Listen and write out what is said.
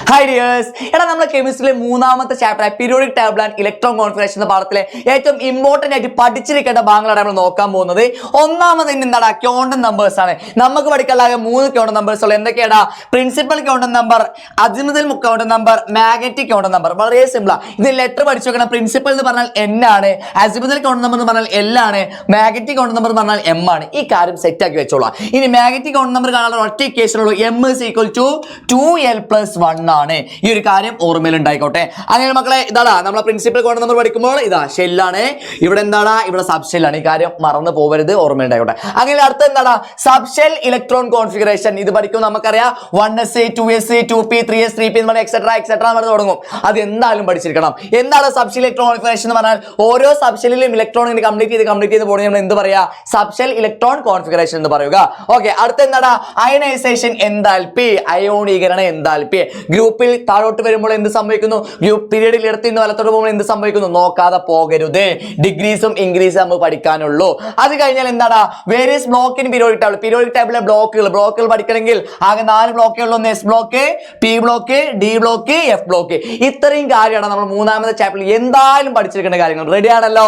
Hi dears. എടാ നമ്മൾ കെമിസ്ട്രിയിലെ മൂന്നാമത്തെ chapter periodic table and electron configuration എന്ന പാഠത്തിലെ ഏറ്റവും ഇമ്പോർട്ടന്റ് ആയിട്ട് പഠിച്ചിരിക്കേണ്ട ഭാഗങ്ങളാണ് നമ്മൾ നോക്കാൻ പോകുന്നത്. ഒന്നാമത് എന്താടാ ക്വാണ്ടം നമ്പേഴ്സ് ആണ്. നമുക്ക് പഠിക്കാനാകെ 3 ക്വാണ്ടം നമ്പേഴ്സ് ഉള്ളൂ. എന്തൊക്കെയാടാ? Principal quantum number, azimuthal quantum number, magnetic quantum number. വളരെ സിമ്പിൾ ആണ്. ഇത് ലെറ്റർ പഠിച്ചു വെക്കണം. പ്രിൻസിപ്പൽ എന്ന് പറഞ്ഞാൽ n ആണ്, അസിമുതൽ ക്വാണ്ടം നമ്പർ എന്ന് പറഞ്ഞാൽ l ആണ്, മാഗ്നറ്റിക് ക്വാണ്ടം നമ്പർ എന്ന് പറഞ്ഞാൽ m ആണ്. ഈ കാര്യം സെറ്റ് ആക്കി വെച്ചോളാം. ഇനി മാഗ്നറ്റിക് ക്വാണ്ടം നമ്പർ കാണാനുള്ള ഒറ്റ ഇക്വേഷൻ ഉള്ളൂ. m = 2l+1 ആണ്. ഈ ഒരു കാര്യം ഓർമ്മയിൽ ഉണ്ടായിക്കോട്ടെ. അങ്ങനെ മക്കളെ ഇതാടാ നമ്മളെ പ്രിൻസിപ്പൽ ക്വാണ്ടം നമ്പർ പഠിക്കുമ്പോൾ ഇതാ ഷെല്ലാണ്, ഇവിടെ എന്താണ്, ഇവിടെ സബ് ഷെല്ലാണ്. ഈ കാര്യം മറന്നു പോകരുത്, ഓർമ്മയിൽ ഉണ്ടായിക്കോട്ടെ. അങ്ങനെ അടുത്ത എന്താണ് സബ് ഷെൽ ഇലക്ട്രോൺ കോൺഫിഗറേഷൻ. ഇത് പഠിക്കും നമുക്കറിയാം. 1s 2s 2p 3s 3p എന്ന് എക്സെട്രാ തുടങ്ങും. അത് എന്തായാലും പഠിച്ചിരിക്കണം. എന്താണ് സബ് ഷെൽ ഇലക്ട്രോൺ കോൺഫിഗറേഷൻ എന്ന് പറഞ്ഞാൽ ഓരോ സബ് ഷെല്ലിലും ഇലക്ട്രോൺ കംപ്ലീറ്റ് ചെയ്ത് പോകുന്നത് നമ്മൾ എന്ത് പറയാ? സബ് ഷെൽ ഇലക്ട്രോൺ കോൺഫിഗറേഷൻ എന്ന് പറയുക. ഓക്കെ, അടുത്ത എന്താണ് അയണൈസേഷൻ എൻതാൽപ്പി, അയോണീകരണ എൻതാൽപ്പി. ഗ്രൂപ്പിൽ താഴോട്ട് വരുമ്പോൾ എന്ത് സംഭവിക്കുന്നു? ഗ്രൂപ്പ് പീരീഡിൽ ഇടത്ത് നിന്ന് വലത്തോട്ട് പോകുമ്പോൾ എന്ത് സംഭവിക്കുന്നു? നോക്കാതെ പോകരുത്. ഡിഗ്രീസും ഇൻക്രീസും നമുക്ക് പഠിക്കാനുള്ളൂ. അത് കഴിഞ്ഞാൽ എന്താണ് various block in periodic table. Periodic ടേബിളിലെ ബ്ലോക്കുകൾ പഠിക്കണമെങ്കിൽ ആകെ 4 ബ്ലോക്കുകൾ. ഒന്ന് S block, P block, D block, F block. ഇത്രയും കാര്യമാണ് നമ്മൾ മൂന്നാമത്തെ ചാപ്റ്ററിൽ എന്തായാലും പഠിച്ചിരിക്കേണ്ട കാര്യങ്ങൾ. റെഡി ആണല്ലോ?